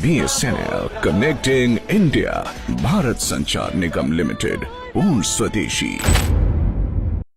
BSNL connecting India. Bharat संचार निगम limited, पूर्ण स्वदेशी।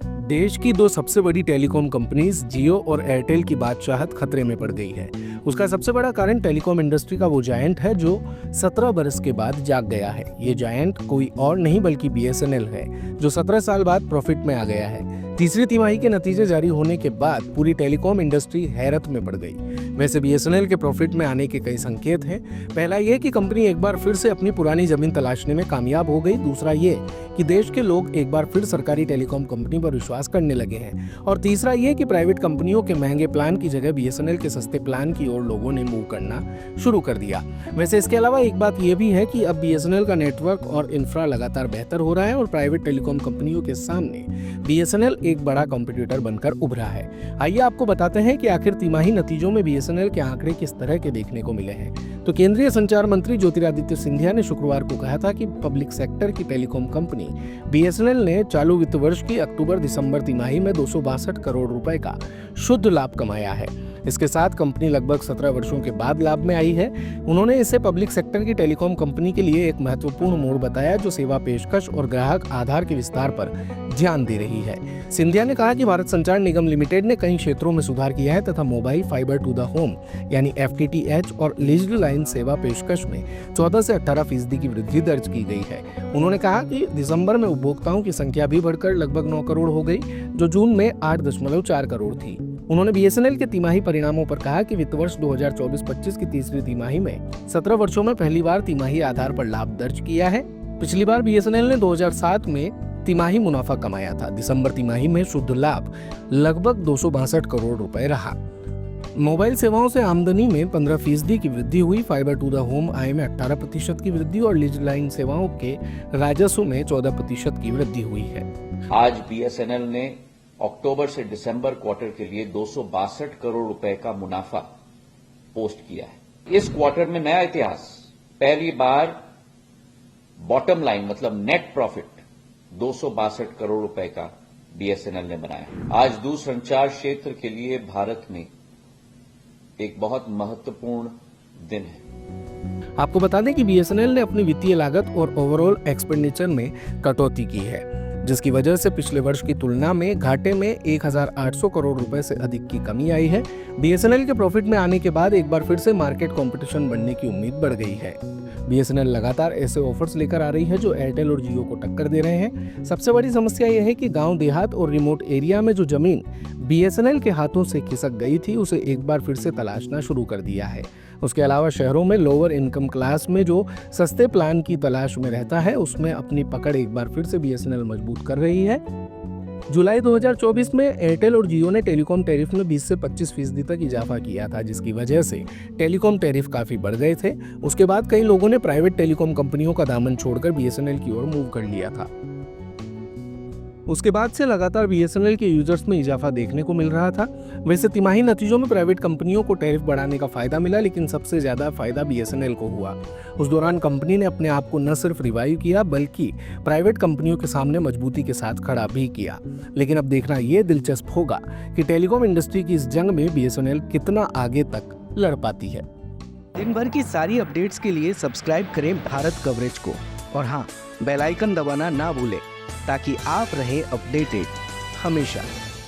देश की दो सबसे बड़ी टेलीकॉम कंपनीज जियो और एयरटेल की बादशाहत खतरे में पड़ गई है। उसका सबसे बड़ा कारण टेलीकॉम इंडस्ट्री का वो जायंट है जो 17 बरस के बाद जाग गया है। ये जायंट कोई और नहीं बल्कि BSNL है, जो 17 साल बाद प्रॉफिट में आ गया है। तीसरी तिमाही के नतीजे जारी होने के बाद पूरी टेलीकॉम इंडस्ट्री हैरत में पड़ गई। वैसे BSNL के प्रॉफिट में आने के कई संकेत हैं। पहला ये कि कंपनी एक बार फिर से अपनी पुरानी जमीन तलाशने में कामयाब हो गई। दूसरा ये कि देश के लोग एक बार फिर सरकारी टेलीकॉम कंपनी पर विश्वास करने लगे हैं। और तीसरा ये कि प्राइवेट कंपनियों के महंगे प्लान की जगह BSNL के सस्ते प्लान की ओर लोगों ने मूव करना शुरू कर दिया। वैसे इसके अलावा एक बात ये भी है कि अब BSNL का नेटवर्क और इंफ्रा लगातार बेहतर हो रहा है और प्राइवेट टेलीकॉम कंपनियों के सामने BSNL एक बड़ा कॉम्पिटिटर बनकर उभरा है। आइए आपको बताते हैं कि आखिर तिमाही नतीजों में BSNL के आंकड़े किस तरह के देखने को मिले हैं। तो केंद्रीय संचार मंत्री ज्योतिरादित्य सिंधिया ने शुक्रवार को कहा था कि पब्लिक सेक्टर की टेलीकॉम कंपनी BSNL ने चालू वित्त वर्ष की अक्टूबर-दिसंबर तिमाही में 262 करोड़ रुपए का शुद्ध लाभ कमाया है। इसके साथ कंपनी लगभग 17 वर्षों के बाद लाभ में आई है। उन्होंने इसे पब्लिक सेक्टर की टेलीकॉम कंपनी के लिए एक महत्वपूर्ण मोड़ बताया जो सेवा पेशकश और ग्राहक आधार के विस्तार पर ध्यान दे रही है। सिंधिया ने कहा कि भारत संचार निगम लिमिटेड ने कई क्षेत्रों में सुधार किया है तथा mobile fibre to the home यानी FTTH और लीजड लाइन सेवा पेशकश में 14 से 18% की वृद्धि दर्ज की गई है। उन्होंने कहा कि दिसंबर में उपभोक्ताओं की संख्या भी बढ़कर लगभग 9 करोड़ हो गई, जो जून में 8.4 करोड़ थी। उन्होंने BSNL के तिमाही परिणामों पर कहा कि वित्त वर्ष 2024-25 की तीसरी तिमाही में 17 वर्षों में पहली बार तिमाही आधार पर लाभ दर्ज किया है। पिछली बार BSNL ने 2007 में तिमाही मुनाफा कमाया था। दिसंबर तिमाही में शुद्ध लाभ लगभग 262 करोड़ रुपए रहा। मोबाइल सेवाओं से आमदनी में 15% की वृद्धि हुई। फाइबर टू द होम आय में 18% की वृद्धि और लीज लाइन सेवाओं के राजस्व में 14% की वृद्धि हुई है। आज BSNL ने अक्टूबर से दिसंबर क्वार्टर के लिए 262 करोड़ रुपए का मुनाफा पोस्ट किया है। इस क्वार्टर में नया इतिहास, पहली बार बॉटम लाइन मतलब नेट प्रॉफिट 262 करोड़ रुपए का BSNL ने बनाया। आज दूरसंचार क्षेत्र के लिए भारत में एक बहुत महत्वपूर्ण दिन है। आपको बता दें कि BSNL ने अपनी वित्तीय लागत और ओवरऑल एक्सपेंडिचर में कटौती की है, जिसकी वजह से पिछले वर्ष की तुलना में घाटे में 1800 करोड़ रुपए से अधिक की कमी आई है। BSNL के प्रॉफिट में आने के बाद एक बार फिर से मार्केट कंपटीशन बढ़ने की उम्मीद बढ़ गई है। BSNL लगातार ऐसे ऑफर्स लेकर आ रही है जो एयरटेल और जियो को टक्कर दे रहे हैं। सबसे बड़ी समस्या यह है कि गांव देहात और रिमोट एरिया में जो जमीन BSNL के हाथों से खिसक गई थी उसे एक बार फिर से तलाशना शुरू कर दिया है। उसके अलावा शहरों में लोअर इनकम क्लास में जो सस्ते प्लान की तलाश में रहता है उसमें अपनी पकड़ एक बार फिर से BSNL मजबूत कर रही है। जुलाई 2024 में एयरटेल और जियो ने टेलीकॉम टैरिफ में 20 से 25% तक इजाफा किया था, जिसकी वजह से टेलीकॉम टैरिफ काफी बढ़ गए थे। उसके बाद कई लोगों ने प्राइवेट टेलीकॉम कंपनियों का दामन छोड़कर BSNL की ओर मूव कर लिया था। उसके बाद से लगातार BSNL के यूजर्स में इजाफा देखने को मिल रहा था। वैसे तिमाही नतीजों में प्राइवेट कंपनियों को टैरिफ बढ़ाने का फायदा मिला, लेकिन सबसे ज्यादा फायदा BSNL को हुआ। उस दौरान कंपनी ने अपने आप को न सिर्फ रिवाइव किया बल्कि प्राइवेट कंपनियों के सामने मजबूती के साथ खड़ा भी किया। लेकिन अब देखना यह दिलचस्प होगा कि टेलीकॉम इंडस्ट्री की इस जंग में BSNL कितना आगे तक लड़ पाती है। दिन भर की सारी अपडेट्स के लिए सब्सक्राइब करें भारत कवरेज को और हाँ, बेल आइकन दबाना ना भूलें ताकि आप रहे अपडेटेड हमेशा।